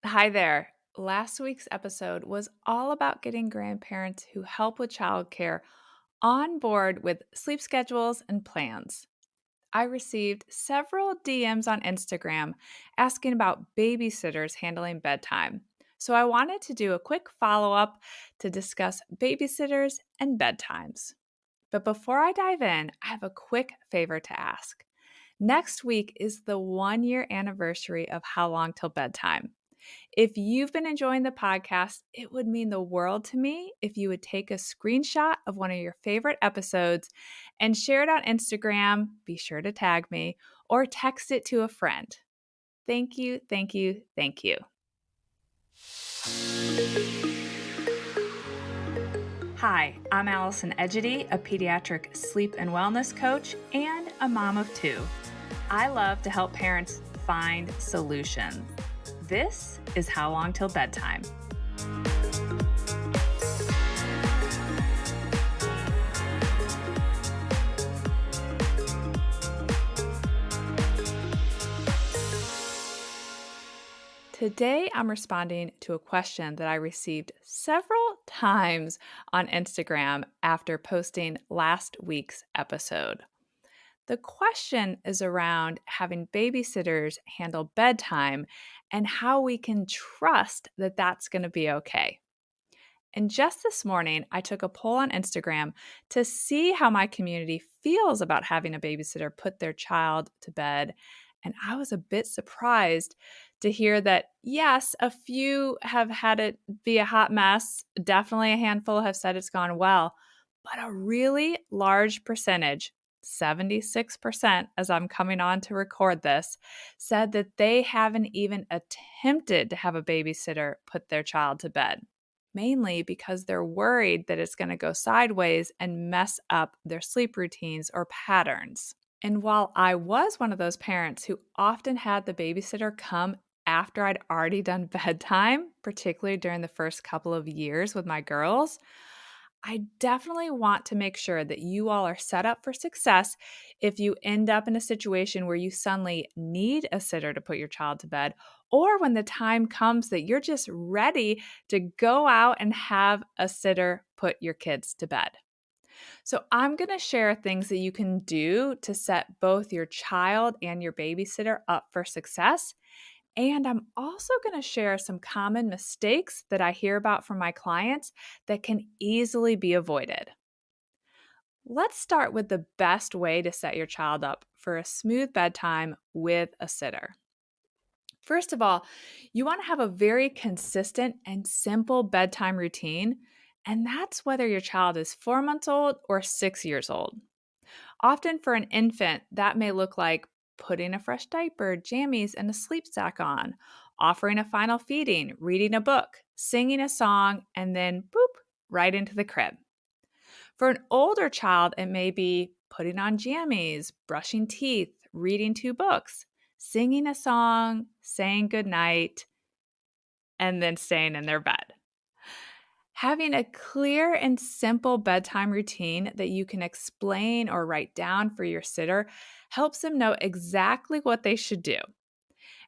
Hi there. Last week's episode was all about getting grandparents who help with childcare on board with sleep schedules and plans. I received several DMs on Instagram asking about babysitters handling bedtime. So I wanted to do a quick follow up to discuss babysitters and bedtimes. But before I dive in, I have a quick favor to ask. Next week is the 1 year anniversary of How Long Till Bedtime. If you've been enjoying the podcast, it would mean the world to me if you would take a screenshot of one of your favorite episodes and share it on Instagram. Be sure to tag me or text it to a friend. Thank you, thank you, thank you. Hi, I'm Allison Egidi, a pediatric sleep and wellness coach and a mom of two. I love to help parents find solutions. This is How Long Till Bedtime. Today, I'm responding to a question that I received several times on Instagram after posting last week's episode. The question is around having babysitters handle bedtime and how we can trust that that's going to be okay. And just this morning, I took a poll on Instagram to see how my community feels about having a babysitter put their child to bed. And I was a bit surprised to hear that, yes, a few have had it be a hot mess. Definitely a handful have said it's gone well. But a really large percentage, 76%, as I'm coming on to record this, said that they haven't even attempted to have a babysitter put their child to bed, mainly because they're worried that it's going to go sideways and mess up their sleep routines or patterns. And while I was one of those parents who often had the babysitter come after I'd already done bedtime, particularly during the first couple of years with my girls, I definitely want to make sure that you all are set up for success if you end up in a situation where you suddenly need a sitter to put your child to bed, or when the time comes that you're just ready to go out and have a sitter put your kids to bed. So, I'm going to share things that you can do to set both your child and your babysitter up for success. And I'm also going to share some common mistakes that I hear about from my clients that can easily be avoided. Let's start with the best way to set your child up for a smooth bedtime with a sitter. First of all, you want to have a very consistent and simple bedtime routine, and that's whether your child is 4 months old or 6 years old. Often for an infant, that may look like putting a fresh diaper, jammies, and a sleep sack on, offering a final feeding, reading a book, singing a song, and then boop, right into the crib. For an older child, it may be putting on jammies, brushing teeth, reading two books, singing a song, saying goodnight, and then staying in their bed. Having a clear and simple bedtime routine that you can explain or write down for your sitter helps them know exactly what they should do.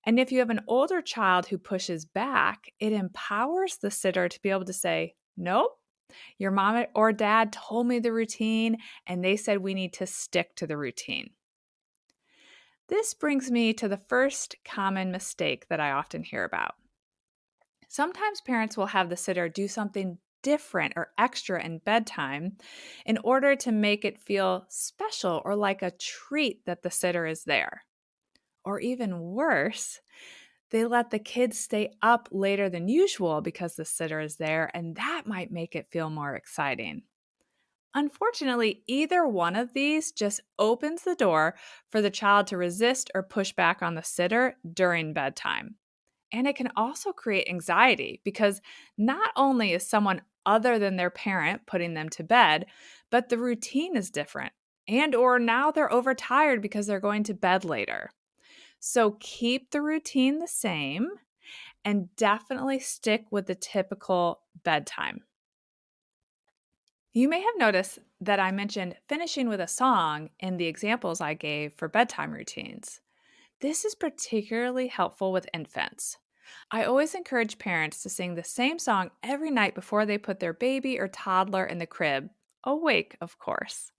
And if you have an older child who pushes back, it empowers the sitter to be able to say, "Nope, your mom or dad told me the routine and they said we need to stick to the routine." This brings me to the first common mistake that I often hear about. Sometimes parents will have the sitter do something different or extra in bedtime in order to make it feel special or like a treat that the sitter is there. Or even worse, they let the kids stay up later than usual because the sitter is there, and that might make it feel more exciting. Unfortunately, either one of these just opens the door for the child to resist or push back on the sitter during bedtime. And it can also create anxiety because not only is someone other than their parent putting them to bed, but the routine is different. And or now they're overtired because they're going to bed later. So keep the routine the same and definitely stick with the typical bedtime. You may have noticed that I mentioned finishing with a song in the examples I gave for bedtime routines. This is particularly helpful with infants. I always encourage parents to sing the same song every night before they put their baby or toddler in the crib, awake, of course.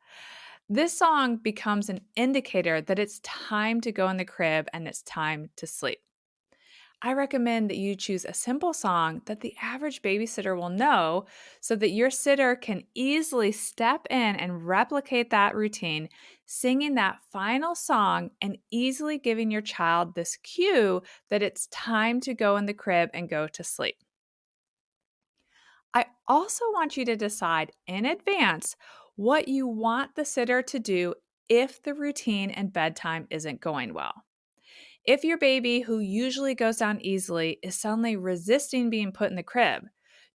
This song becomes an indicator that it's time to go in the crib and it's time to sleep. I recommend that you choose a simple song that the average babysitter will know so that your sitter can easily step in and replicate that routine, singing that final song and easily giving your child this cue that it's time to go in the crib and go to sleep. I also want you to decide in advance what you want the sitter to do if the routine and bedtime isn't going well. If your baby, who usually goes down easily, is suddenly resisting being put in the crib,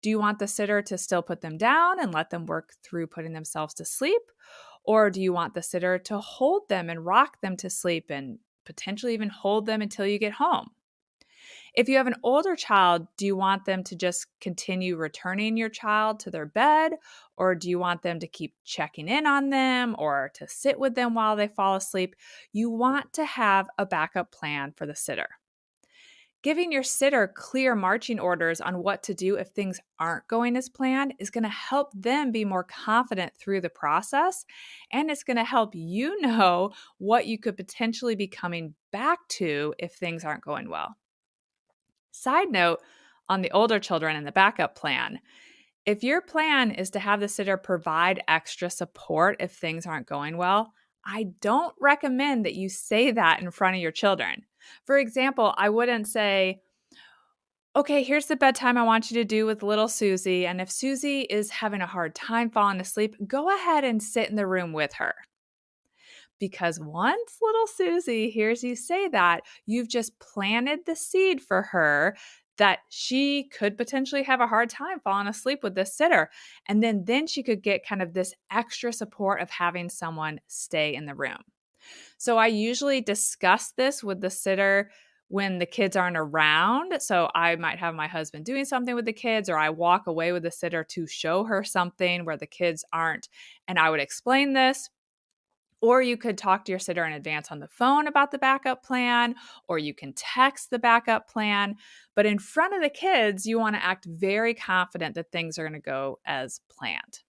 do you want the sitter to still put them down and let them work through putting themselves to sleep? Or do you want the sitter to hold them and rock them to sleep and potentially even hold them until you get home? If you have an older child, do you want them to just continue returning your child to their bed? Or do you want them to keep checking in on them or to sit with them while they fall asleep? You want to have a backup plan for the sitter. Giving your sitter clear marching orders on what to do if things aren't going as planned is going to help them be more confident through the process. And it's going to help you know what you could potentially be coming back to if things aren't going well. Side note on the older children and the backup plan. If your plan is to have the sitter provide extra support if things aren't going well, I don't recommend that you say that in front of your children. For example, I wouldn't say, okay, here's the bedtime I want you to do with little Susie. And if Susie is having a hard time falling asleep, go ahead and sit in the room with her. Because once little Susie hears you say that, you've just planted the seed for her that she could potentially have a hard time falling asleep with this sitter. And then she could get kind of this extra support of having someone stay in the room. So I usually discuss this with the sitter when the kids aren't around. So I might have my husband doing something with the kids, or I walk away with the sitter to show her something where the kids aren't. And I would explain this. Or you could talk to your sitter in advance on the phone about the backup plan, or you can text the backup plan. But in front of the kids, you want to act very confident that things are going to go as planned.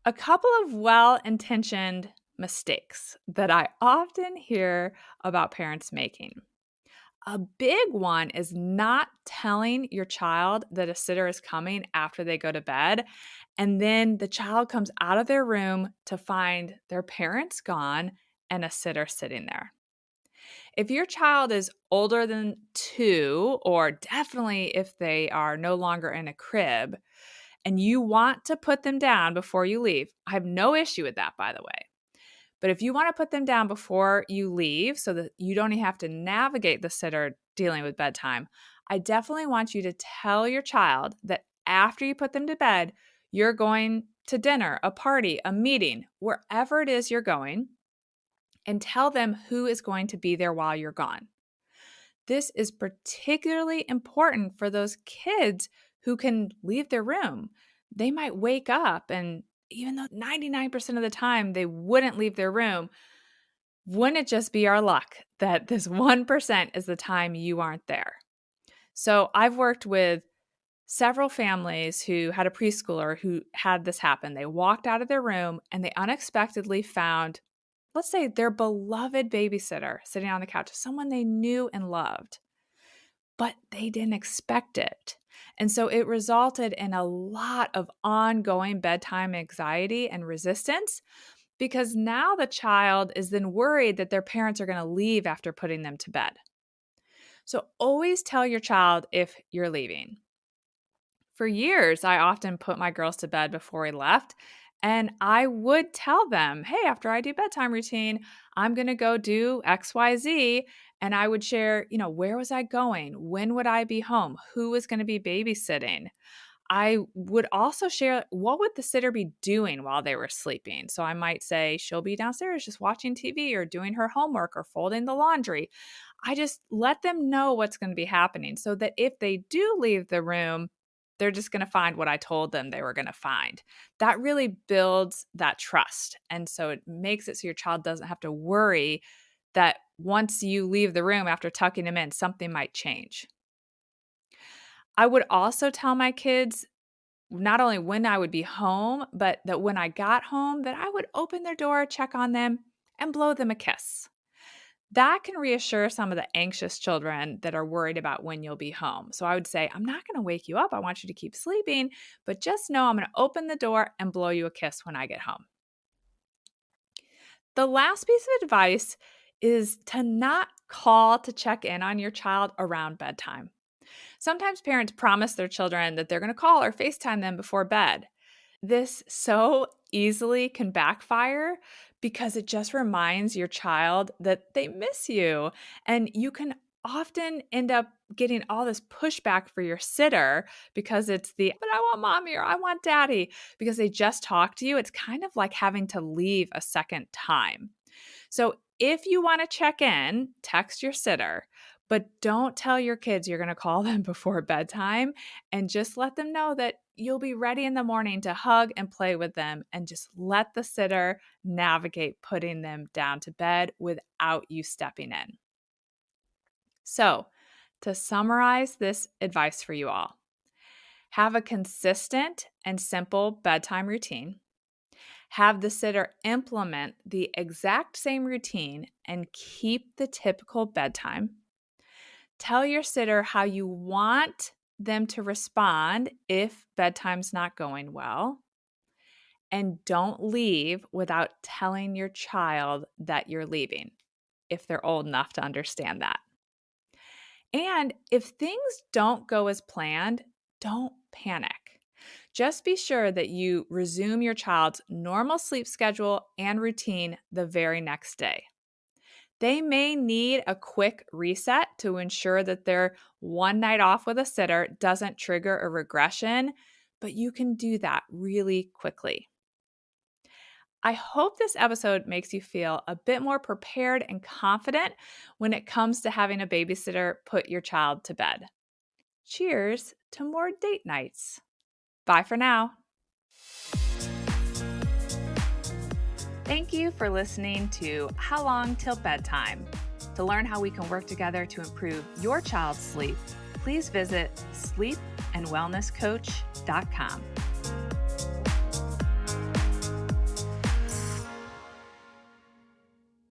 A couple of well intentioned mistakes that I often hear about parents making. A big one is not telling your child that a sitter is coming after they go to bed. And then the child comes out of their room to find their parents gone and a sitter sitting there. If your child is older than 2, or definitely if they are no longer in a crib, and you want to put them down before you leave, I have no issue with that, by the way. But if you want to put them down before you leave so that you don't even have to navigate the sitter dealing with bedtime, I definitely want you to tell your child that after you put them to bed, you're going to dinner, a party, a meeting, wherever it is you're going, and tell them who is going to be there while you're gone. This is particularly important for those kids who can leave their room. They might wake up, and even though 99% of the time they wouldn't leave their room, wouldn't it just be our luck that this 1% is the time you aren't there? So I've worked with several families who had a preschooler who had this happen. They walked out of their room and they unexpectedly found, let's say, their beloved babysitter sitting on the couch, someone they knew and loved, but they didn't expect it. And so it resulted in a lot of ongoing bedtime anxiety and resistance, because now the child is then worried that their parents are going to leave after putting them to bed. So always tell your child if you're leaving. For years, I often put my girls to bed before we left, and I would tell them, hey, after I do bedtime routine, I'm going to go do XYZ. And I would share, where was I going? When would I be home? Who was going to be babysitting? I would also share what would the sitter be doing while they were sleeping. So I might say she'll be downstairs just watching TV or doing her homework or folding the laundry. I just let them know what's going to be happening so that if they do leave the room, they're just going to find what I told them they were going to find. That really builds that trust. And so it makes it so your child doesn't have to worry that once you leave the room after tucking them in, something might change. I would also tell my kids not only when I would be home, but that when I got home, that I would open their door, check on them, and blow them a kiss. That can reassure some of the anxious children that are worried about when you'll be home. So I would say, I'm not going to wake you up. I want you to keep sleeping, but just know I'm going to open the door and blow you a kiss when I get home. The last piece of advice is to not call to check in on your child around bedtime. Sometimes parents promise their children that they're going to call or FaceTime them before bed. This so easily can backfire because it just reminds your child that they miss you. And you can often end up getting all this pushback for your sitter because it's but I want mommy or I want daddy because they just talked to you. It's kind of like having to leave a second time. So if you want to check in, text your sitter, but don't tell your kids you're going to call them before bedtime, and just let them know that you'll be ready in the morning to hug and play with them, and just let the sitter navigate putting them down to bed without you stepping in. So, to summarize this advice for you all, have a consistent and simple bedtime routine. Have the sitter implement the exact same routine and keep the typical bedtime. Tell your sitter how you want them to respond if bedtime's not going well. And don't leave without telling your child that you're leaving, if they're old enough to understand that. And if things don't go as planned, don't panic. Just be sure that you resume your child's normal sleep schedule and routine the very next day. They may need a quick reset to ensure that their one night off with a sitter doesn't trigger a regression, but you can do that really quickly. I hope this episode makes you feel a bit more prepared and confident when it comes to having a babysitter put your child to bed. Cheers to more date nights. Bye for now. Thank you for listening to How Long Till Bedtime. To learn how we can work together to improve your child's sleep, please visit sleepandwellnesscoach.com.